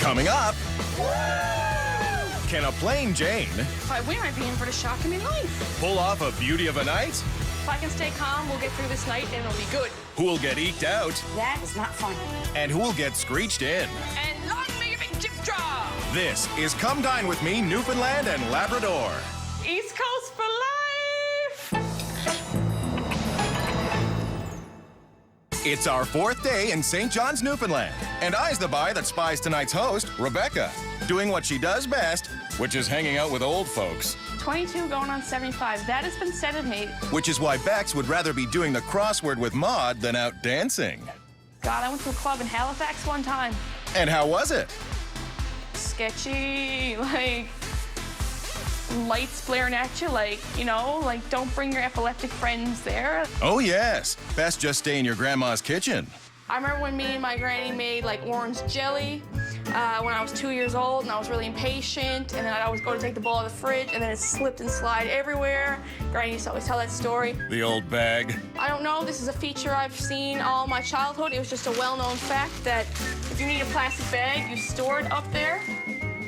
Coming up, can a plain Jane If I win, I'd be in for the shock of my life. pull off a beauty of a night? If I can stay calm, we'll get through this night and it'll be good. Who'll get eked out? That is not fun. And who'll get screeched in? And long may your big chip draw! This is Come Dine With Me, Newfoundland and Labrador. East Coast for life! It's our 4th day in St. John's, Newfoundland. And I's the bye that spies tonight's host, Rebecca, doing what she does best, which is hanging out with old folks. 22 going on 75. That has been said and made. Which is why Bex would rather be doing the crossword with Maud than out dancing. God, I went to a club in Halifax one time. And how was it? Sketchy, like lights blaring at you, like, you know, like don't bring your epileptic friends there. Oh yes, best just stay in your grandma's kitchen. I remember when me and my granny made like orange jelly when I was 2 years old, and I was really impatient, and then I'd always go to take the bowl out of the fridge, and then it slipped and slide everywhere. Granny used to always tell that story. The old bag. I don't know, this is a feature I've seen all my childhood. It was just a well-known fact that if you need a plastic bag, you store it up there.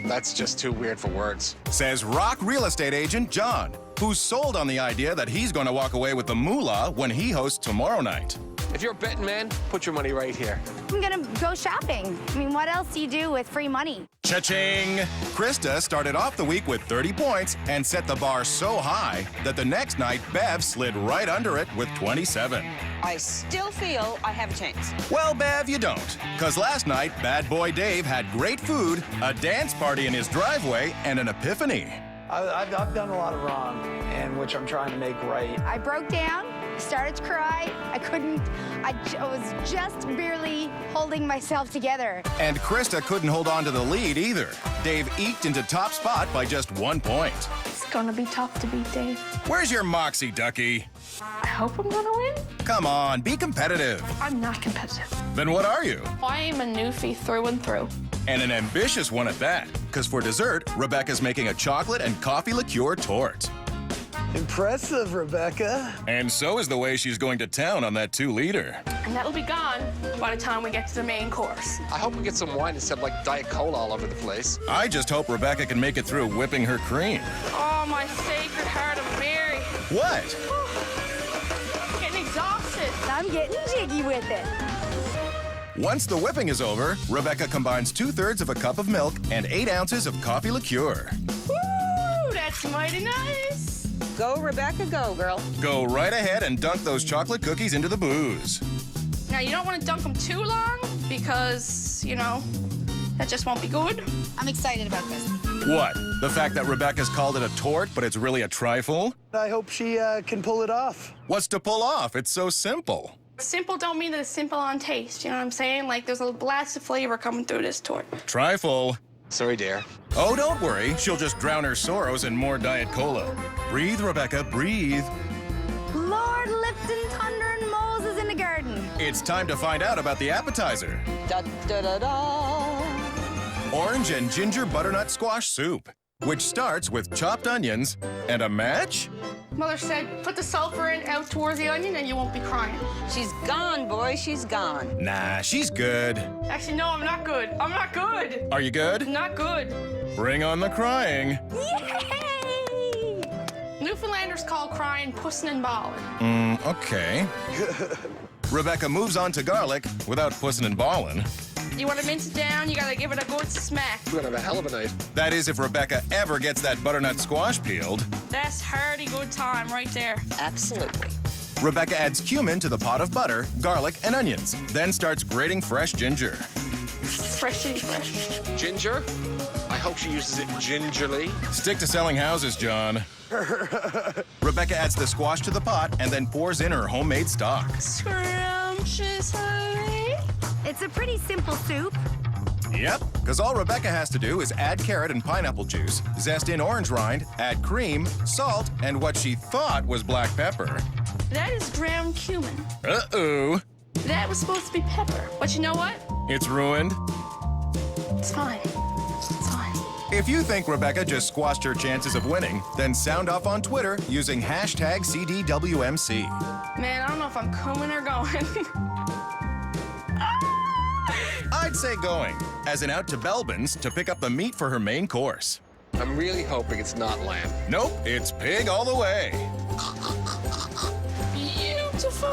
That's just too weird for words. Says rock real estate agent John, who's sold on the idea that he's going to walk away with the moolah when he hosts tomorrow night. If you're a betting man, put your money right here. I'm gonna go shopping. I mean, what else do you do with free money? Cha-ching! Krista started off the week with 30 points and set the bar so high that the next night Bev slid right under it with 27. I still feel I have a chance. Well, Bev, you don't. Because last night, bad boy Dave had great food, a dance party in his driveway, and an epiphany. I've done a lot of wrong, and which I'm trying to make right. I broke down, started to cry. I was just barely holding myself together. And Krista couldn't hold on to the lead either. Dave eked into top spot by just 1 point. It's gonna be tough to beat Dave. Where's your moxie, Ducky? I hope I'm gonna win. Come on, be competitive. I'm not competitive. Then what are you? I am a newfie through and through. And an ambitious one at that. Because for dessert, Rebecca's making a chocolate and coffee liqueur torte. Impressive, Rebecca. And so is the way she's going to town on that 2-liter. And that'll be gone by the time we get to the main course. I hope we get some wine instead of like Diet Cola all over the place. I just hope Rebecca can make it through whipping her cream. Oh, my sacred heart of Mary. What? Getting exhausted. I'm getting jiggy with it. Once the whipping is over, Rebecca combines 2/3 of a cup of milk and 8 ounces of coffee liqueur. Woo, that's mighty nice. Go, Rebecca, go, girl. Go right ahead and dunk those chocolate cookies into the booze. Now, you don't want to dunk them too long because, you know, that just won't be good. I'm excited about this. What? The fact that Rebecca's called it a torte, but it's really a trifle? I hope she can pull it off. What's to pull off? It's so simple. Simple don't mean that it's simple on taste, you know what I'm saying? Like, there's a blast of flavor coming through this torte. Trifle. Sorry, dear. Oh, don't worry. She'll just drown her sorrows in more Diet Cola. Breathe, Rebecca, breathe. Lord Lipton, Thunder, and Moses in the garden. It's time to find out about the appetizer. Da da da da. Orange and ginger butternut squash soup, which starts with chopped onions and a match? Mother said, put the sulfur out towards the onion and you won't be crying. She's gone, boy. She's gone. Nah, she's good. Actually, no, I'm not good. I'm not good. Are you good? Not good. Bring on the crying. Yay! Newfoundlanders call crying pussin' and bawling. Okay. Rebecca moves on to garlic without pussin' and ballin'. You want to mince it down, you gotta give it a good smack. We're gonna have a hell of a night. That is if Rebecca ever gets that butternut squash peeled. That's hearty good time right there. Absolutely. Rebecca adds cumin to the pot of butter, garlic, and onions, then starts grating fresh ginger. Freshy fresh. Ginger? I hope she uses it gingerly. Stick to selling houses, John. Rebecca adds the squash to the pot and then pours in her homemade stock. Scrumptiously. It's a pretty simple soup. Yep, because all Rebecca has to do is add carrot and pineapple juice, zest in orange rind, add cream, salt, and what she thought was black pepper. That is ground cumin. Uh-oh. That was supposed to be pepper. But you know what? It's ruined. It's fine. It's fine. If you think Rebecca just squashed her chances of winning, then sound off on Twitter using hashtag CDWMC. Man, I don't know if I'm coming or going. I'd say going. as in out to Belbin's to pick up the meat for her main course. I'm really hoping it's not lamb. Nope, it's pig all the way. Beautiful.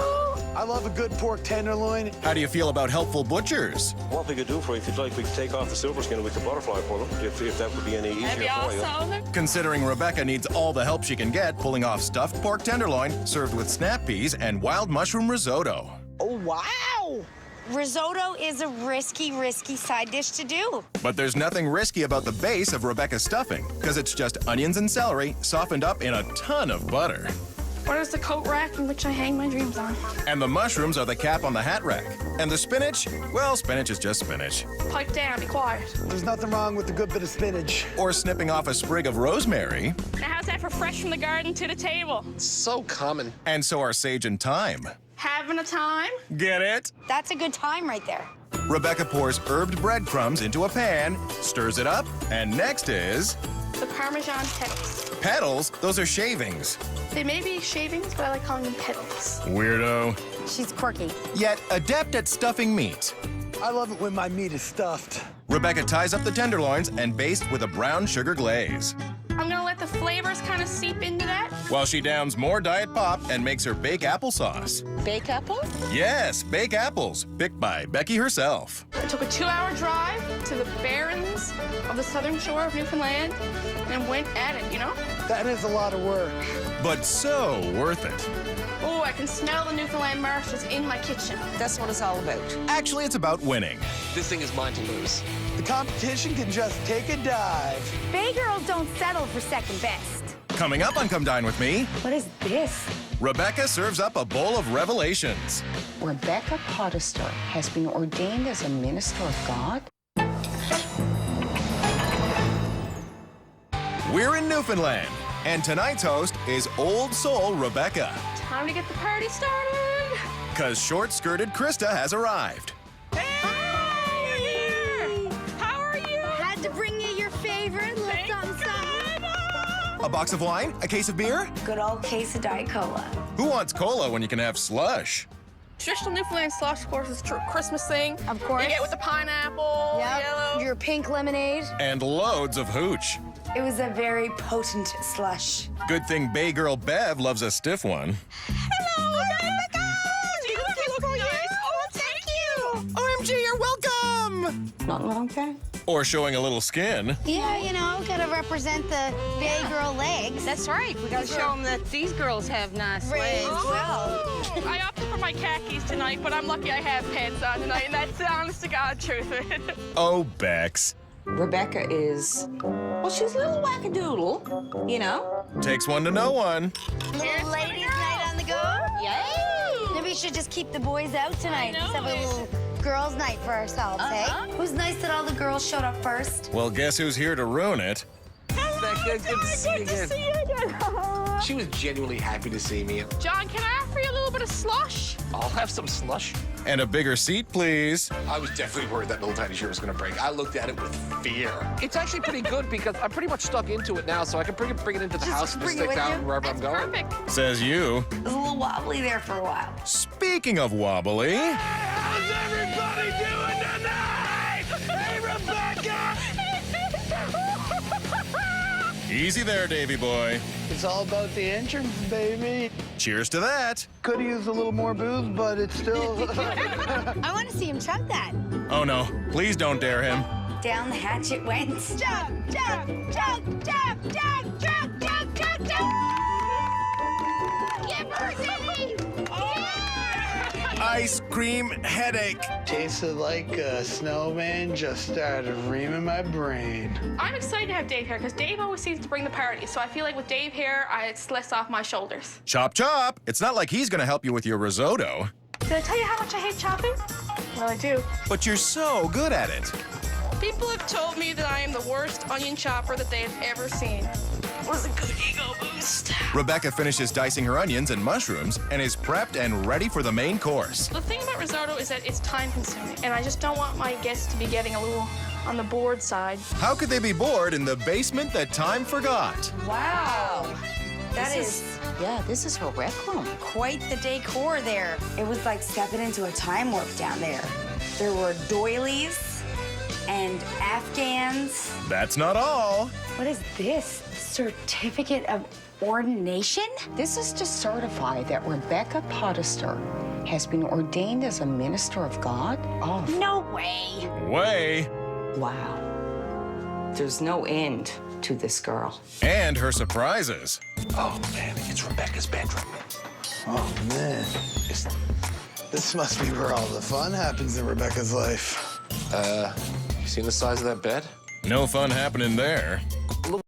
I love a good pork tenderloin. How do you feel about helpful butchers? What we could do for you, if you'd like, we could take off the silver skin and we could butterfly pull them, if that would be any easier That'd be for you. awesome. Considering Rebecca needs all the help she can get pulling off stuffed pork tenderloin served with snap peas and wild mushroom risotto. Oh, wow. Risotto is a risky side dish to do. But there's nothing risky about the base of Rebecca's stuffing, because it's just onions and celery softened up in a ton of butter. What is the coat rack in which I hang my dreams on? And the mushrooms are the cap on the hat rack. And the spinach? Well, spinach is just spinach. Pipe down, be quiet. There's nothing wrong with a good bit of spinach. Or snipping off a sprig of rosemary. Now how's that for fresh from the garden to the table? It's so common. And so are sage and thyme. Having a time? Get it? That's a good time right there. Rebecca pours herbed breadcrumbs into a pan, stirs it up, and next is... The Parmesan petals. petals. Those are shavings. They may be shavings, but I like calling them petals. Weirdo. She's quirky. Yet adept at stuffing meat. I love it when my meat is stuffed. Rebecca ties up the tenderloins and bastes with a brown sugar glaze. I'm gonna let the flavors kind of seep into that. While she downs more Diet Pop and makes her bake applesauce. Bake apple? Yes, bake apples, picked by Becky herself. I took a 2-hour drive to the barrens of the southern shore of Newfoundland and went at it, you know? That is a lot of work. But so worth it. Oh, I can smell the Newfoundland marshes in my kitchen. That's what it's all about. Actually, it's about winning. This thing is mine to lose. The competition can just take a dive. Bay girls don't settle for second best. Coming up on Come Dine With Me, What is this? Rebecca serves up a bowl of revelations. Rebecca Podester has been ordained as a minister of God. We're in Newfoundland, and tonight's host is Old Soul Rebecca. Time to get the party started. Cause short-skirted Krista has arrived. Hey! How are you? Had to bring you your favorite little something. A box of wine? A case of beer? Good old case of Diet Cola. Who wants cola when you can have slush? Traditional Newfoundland slush, of course, is a Christmas thing. Of course. You get with the pineapple, yellow. Your pink lemonade. And loads of hooch. It was a very potent slush. Good thing Bay Girl Bev loves a stiff one. Hello, Rebecca! You look nice. Oh, thank you. OMG, you're welcome! Not long time. Or showing a little skin. Yeah, you know, gotta represent the Bay girl legs. That's right. We gotta show them that these girls have nice legs. well. I opted for my khakis tonight, but I'm lucky I have pants on tonight, and that's the honest to God truth. Oh, Bex. Rebecca is, well, she's a little wackadoodle, you know? Takes one to know one. Little ladies' night on the go. Yay! Maybe we should just keep the boys out tonight. I know Just have a it. little girls' night for ourselves, Uh-huh. hey? It was nice that all the girls showed up first. Well, guess who's here to ruin it? Good to see you again. She was genuinely happy to see me. John, can I offer you a little bit of slush? I'll have some slush. And a bigger seat, please. I was definitely worried that little tiny shirt was going to break. I looked at it with fear. It's actually pretty good because I'm pretty much stuck into it now, so I can bring it into the house and just bring it stick with down you. wherever I'm going. Perfect. Says you. It was a little wobbly there for a while. Speaking of wobbly, How's everybody doing tonight? Hey, Rebecca! easy there, Davy boy. It's all about the entrance, baby. Cheers to that. Could use a little more booze, but it's still... I want to see him chug that. Oh no, please don't dare him. Down the hatch it went. Chug, chug, chug, chug, chug, chug, chug, chug, chug. Give her Dave! Ice cream headache. Tasted like a snowman just started reaming my brain. I'm excited to have Dave here because Dave always seems to bring the party. So I feel like with Dave here, it's less off my shoulders. Chop chop. It's not like he's gonna help you with your risotto. Did I tell you how much I hate chopping? Well, I do. But you're so good at it. People have told me that I am the worst onion chopper that they have ever seen. It was a good ego boost. Rebecca finishes dicing her onions and mushrooms and is prepped and ready for the main course. The thing about risotto is that it's time consuming, and I just don't want my guests to be getting a little on the bored side. How could they be bored in the basement that time forgot? Wow. That is Yeah, this is her rec room. quite the decor there. It was like stepping into a time warp down there. There were doilies, and Afghans. That's not all. What is this? Certificate of ordination? This is to certify that Rebecca Potister has been ordained as a minister of God. Oh, No way. Way. wow. There's no end to this girl. And her surprises. Oh, man, it's Rebecca's bedroom. Oh, man. This must be where all the fun happens in Rebecca's life. You seen the size of that bed? No fun happening there. Looked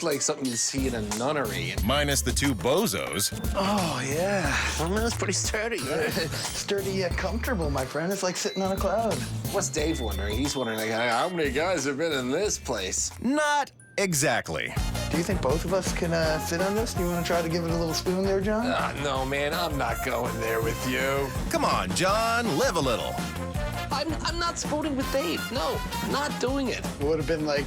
like something you'd see in a nunnery. Minus the two bozos. Oh, yeah. Oh, man, it's pretty sturdy. Sturdy yet comfortable, my friend. It's like sitting on a cloud. What's Dave wondering? He's wondering, like, how many guys have been in this place? Not exactly. Do you think both of us can sit on this? Do you want to try to give it a little spoon there, John? No, man, I'm not going there with you. Come on, John, live a little. I'm not spooning with Dave. No, not doing it. It would have been like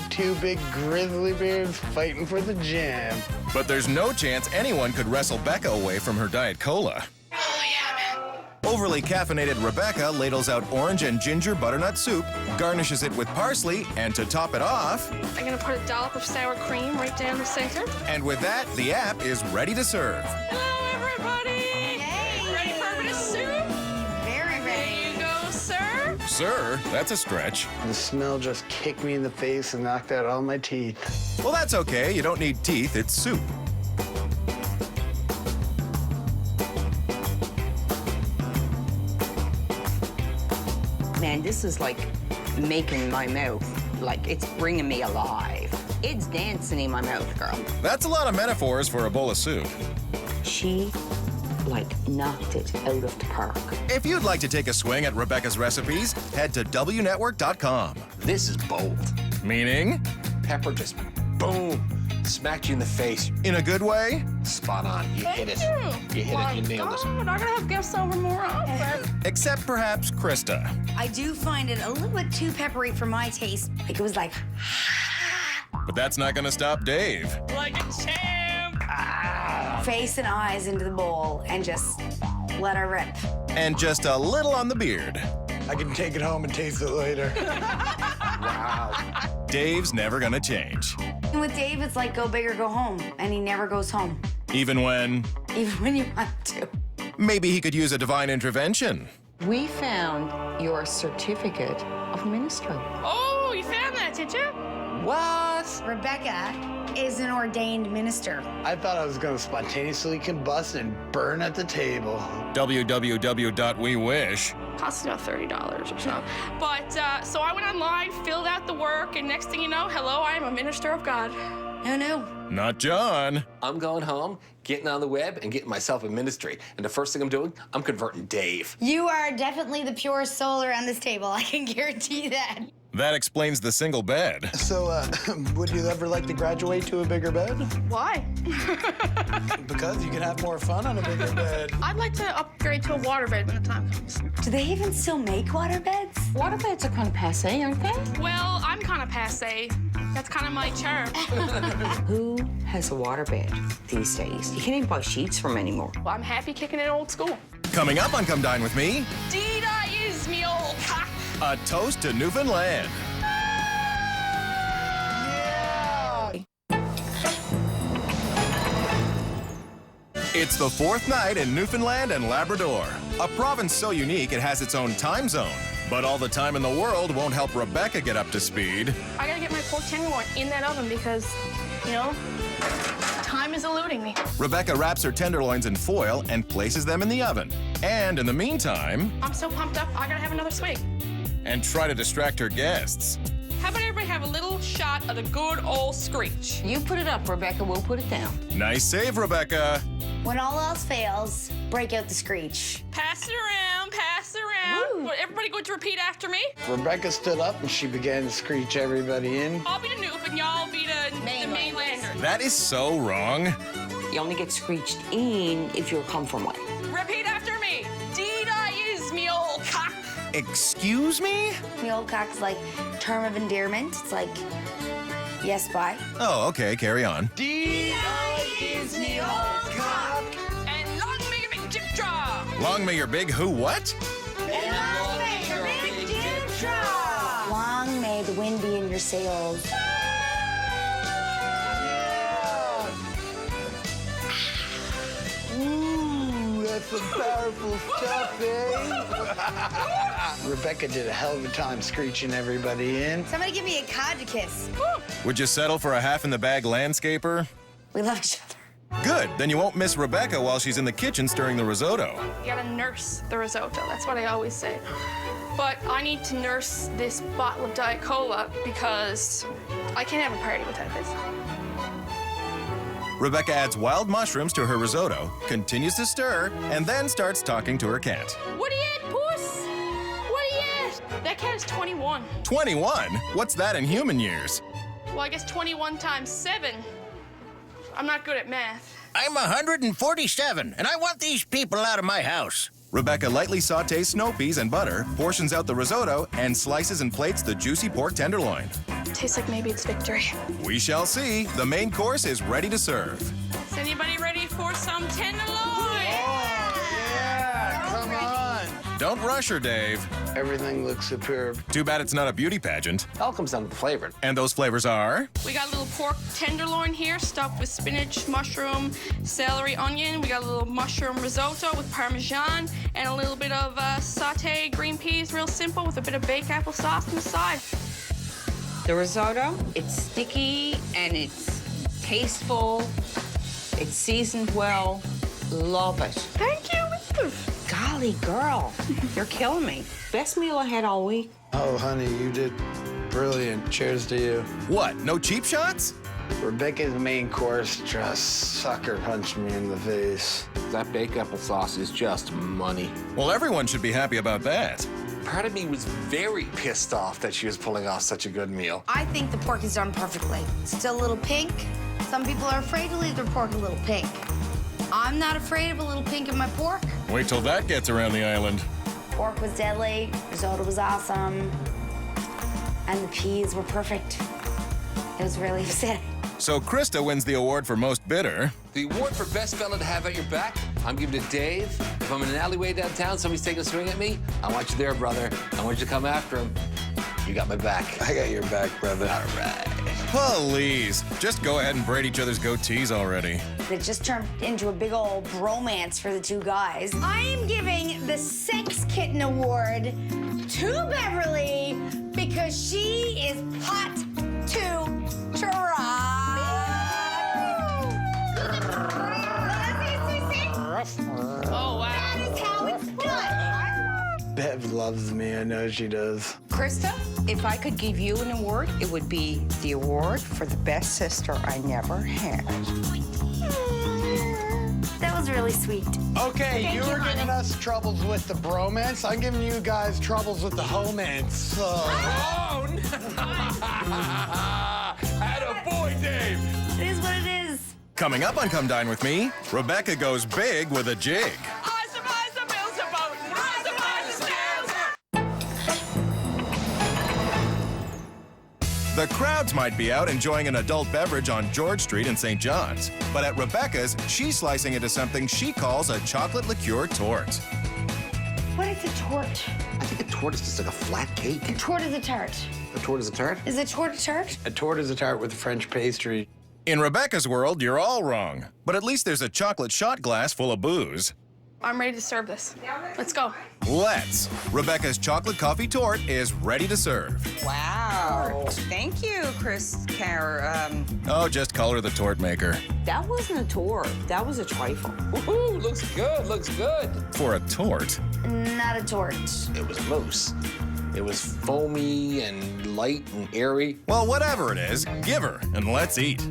two big grizzly bears fighting for the jam. But there's no chance anyone could wrestle Becca away from her Diet Cola. Oh, yeah, man. Overly caffeinated Rebecca ladles out orange and ginger butternut soup, garnishes it with parsley, and to top it off, I'm gonna put a dollop of sour cream right down the center. and with that, the app is ready to serve. Hello, everybody. Hey. Ready for a bit of soup? Very There ready. you go, sir. Sir, that's a stretch. The smell just kicked me in the face and knocked out all my teeth. Well, that's okay. You don't need teeth. It's soup. Man, this is like making my mouth, like it's bringing me alive. It's dancing in my mouth, girl. That's a lot of metaphors for a bowl of soup. She, like, knocked it out of the park. If you'd like to take a swing at Rebecca's recipes, head to WNetwork.com. This is bold. Meaning, Pepper just, boom, smacked you in the face. in a good way, Spot on. You hit it. Thank You hit My it. You nailed it. God, I'm gonna have guests over more often. except perhaps Krista. I do find it a little bit too peppery for my taste. Like it was like, But that's not going to stop Dave. Like a champ. face and eyes into the bowl and just let her rip. And just a little on the beard. I can take it home and taste it later. Wow. Dave's never going to change. And with Dave, it's like go big or go home, and he never goes home, Even when even when you want to. maybe he could use a divine intervention. We found your certificate of ministry. Oh, you found that, did you? What? Rebecca is an ordained minister. I thought I was going to spontaneously combust and burn at the table. www.wewish. Cost about $30 or so. But, so I went online, filled out the work, and next thing you know, hello, I am a minister of God. Who knew? Not John. I'm going home, getting on the web, and getting myself a ministry. And the first thing I'm doing, I'm converting Dave. You are definitely the purest soul around this table. I can guarantee that. That explains the single bed. So, would you ever like to graduate to a bigger bed? Why? Because you can have more fun on a bigger bed. I'd like to upgrade to a waterbed when the time comes. Do they even still make waterbeds? Waterbeds are kind of passe, aren't they? Well, I'm kind of passe. That's kind of my charm. Who has a waterbed these days? You can't even buy sheets from anymore. Well, I'm happy kicking it old school. Coming up on Come Dine With Me, Dina is me old cock. a toast to Newfoundland. It's the fourth night in Newfoundland and Labrador, a province so unique it has its own time zone. But all the time in the world won't help Rebecca get up to speed. I gotta get my pork tenderloin in that oven because, you know, time is eluding me. Rebecca wraps her tenderloins in foil and places them in the oven. And in the meantime, I'm so pumped up, I gotta have another swig. and try to distract her guests. How about everybody have a little shot of the good old screech? You put it up, Rebecca, we'll put it down. Nice save, Rebecca. When all else fails, break out the screech. Pass it around, pass it around. Well, everybody going to repeat after me? Rebecca stood up and she began to screech everybody in. I'll be the noob and y'all be the mainlander. That is so wrong. You only get screeched in if you'll come from one. Repeat after me. Dina is me old cock. Excuse me? The old cock's like term of endearment. It's like, yes, bye. Oh, okay, carry on. Is the old cock. And long may your big jip draw. Long may your big who what? Long may your big jib draw. Long may the wind be in your sails. Ooh, that's some powerful stuff, eh? Rebecca did a hell of a time screeching everybody in. Somebody give me a cod to kiss. Would you settle for a half-in-the-bag landscaper? We love each other. Good, then you won't miss Rebecca while she's in the kitchen stirring the risotto. You gotta nurse the risotto. That's what I always say. But I need to nurse this bottle of Diet Cola because I can't have a party without this. Rebecca adds wild mushrooms to her risotto, continues to stir, and then starts talking to her cat. What are you at, puss? What are you at? That cat is 21. 21? What's that in human years? Well, I guess 21 times 7. I'm not good at math. I'm 147, and I want these people out of my house. Rebecca lightly sautés snow peas and butter, portions out the risotto, and slices and plates the juicy pork tenderloin. Tastes like maybe it's victory. We shall see. The main course is ready to serve. Is anybody ready for some tenderloin? Yeah, come on. Don't rush her, Dave. Everything looks superb. Too bad it's not a beauty pageant. It all comes down to the flavor. And those flavors are? We got a little pork tenderloin here stuffed with spinach, mushroom, celery, onion. We got a little mushroom risotto with parmesan and a little bit of sauteed green peas, real simple, with a bit of baked apple sauce on the side. The risotto, it's sticky and it's tasteful. It's seasoned well. Love it. Thank you. Golly, girl, you're killing me. Best meal I had all week. Oh, honey, you did brilliant. Cheers to you. What, no cheap shots? Rebecca's main course just sucker punched me in the face. That baked apple sauce is just money. Well, everyone should be happy about that. Part of me was very pissed off that she was pulling off such a good meal. I think the pork is done perfectly. Still a little pink. Some people are afraid to leave their pork a little pink. I'm not afraid of a little pink in my pork. Wait till that gets around the island. Pork was deadly, risotto was awesome, and the peas were perfect. It was really upsetting. So Krista wins the award for most bitter. The award for best fella to have at your back, I'm giving to Dave. If I'm in an alleyway downtown, somebody's taking a swing at me, I want you there, brother. I want you to come after him. You got my back. I got your back, brother. All right. Please, just go ahead and braid each other's goatees already. It just turned into a big old bromance for the two guys. I am giving the Sex Kitten Award to Beverly because she is hot to try. Oh, wow. That is how it's done. Bev loves me. I know she does. Krista, if I could give you an award, it would be the award for the best sister I never had. That was really sweet. Okay, Thank you you, were honey. giving us troubles with the bromance. I'm giving you guys troubles with the homance. So. Oh, atta boy, Dave. It is what it is. Coming up on Come Dine With Me, Rebecca goes big with a jig. The crowds might be out enjoying an adult beverage on George Street in St. John's, but at Rebecca's, she's slicing into something she calls a chocolate liqueur torte. What is a torte? I think a torte is just like a flat cake. A torte is a tart. A torte is a tart? Is a torte a tart? A torte is a tart with French pastry. In Rebecca's world, you're all wrong, but at least there's a chocolate shot glass full of booze. I'm ready to serve this. Let's go. Let's! Rebecca's chocolate coffee torte is ready to serve. Wow. Thank you, Chris Oh, just call her the torte maker. That wasn't a torte. That was a trifle. Woohoo, looks good, looks good. For a torte? Not a torte. It was mousse. It was foamy and light and airy. Well, whatever it is, give her and let's eat.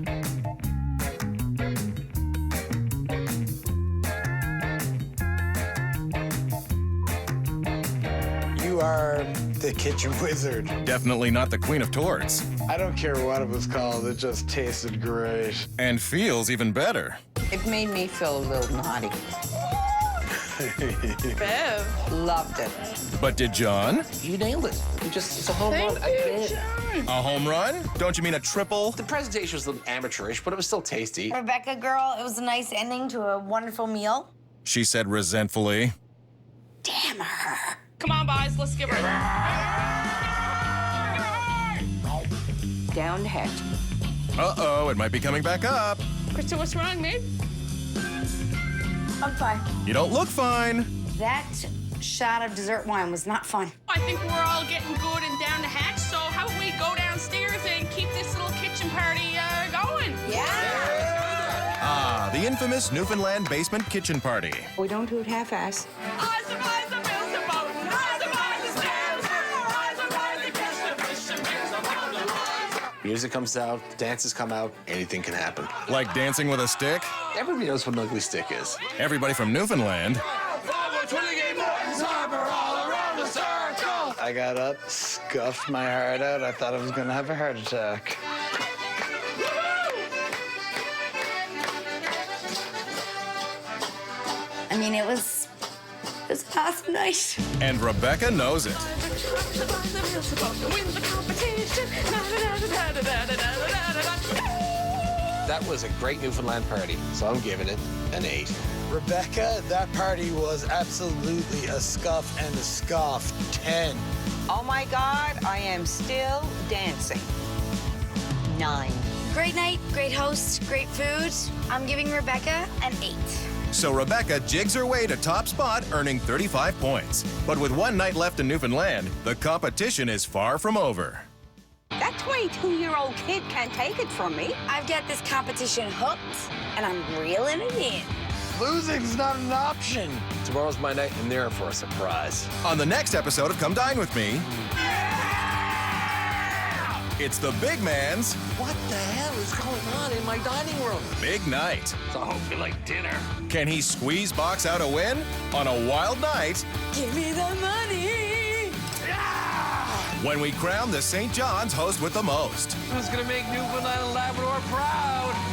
You are the kitchen wizard. Definitely not the queen of tortes. I don't care what it was called. It just tasted great. And feels even better. It made me feel a little naughty. Bev. Loved it. But did John? You nailed it. It's a home run. Thank you, John. A home run? Don't you mean a triple? The presentation was a little amateurish, but it was still tasty. Rebecca, girl, it was a nice ending to a wonderful meal. She said resentfully. Damn her. Come on, boys, let's give her. down the hatch. Uh-oh, it might be coming back up. Krista, what's wrong, babe? I'm fine. You don't look fine. That shot of dessert wine was not fun. I think we're all getting good and down the hatch, so how about we go downstairs and keep this little kitchen party going? Ah, the infamous Newfoundland basement kitchen party. We don't do it half-ass. Music comes out, dances come out, anything can happen. Like dancing with a stick. Everybody knows what an ugly stick is. Everybody from Newfoundland. I got up, scuffed my heart out. I thought I was gonna have a heart attack. I mean, it was an awesome night. And Rebecca knows it. That was a great Newfoundland party, so I'm giving it an 8. Rebecca, that party was absolutely a scuff and a scoff 10. Oh my God, I am still dancing. 9. Great night, great host, great food. I'm giving Rebecca an 8. So Rebecca jigs her way to top spot, earning 35 points. But with one night left in Newfoundland, the competition is far from over. That 22-year-old kid can't take it from me. I've got this competition hooked, and I'm reeling it in. Losing's not an option. Tomorrow's my night, and they're in for a surprise. On the next episode of Come Dine With Me, it's the big man's What the hell is going on in my dining room? big night. So I hope you like dinner. Can he squeeze box out a win on a wild night? Give me the money. When we crown the St. John's host with the most. Who's gonna make Newfoundland and Labrador proud?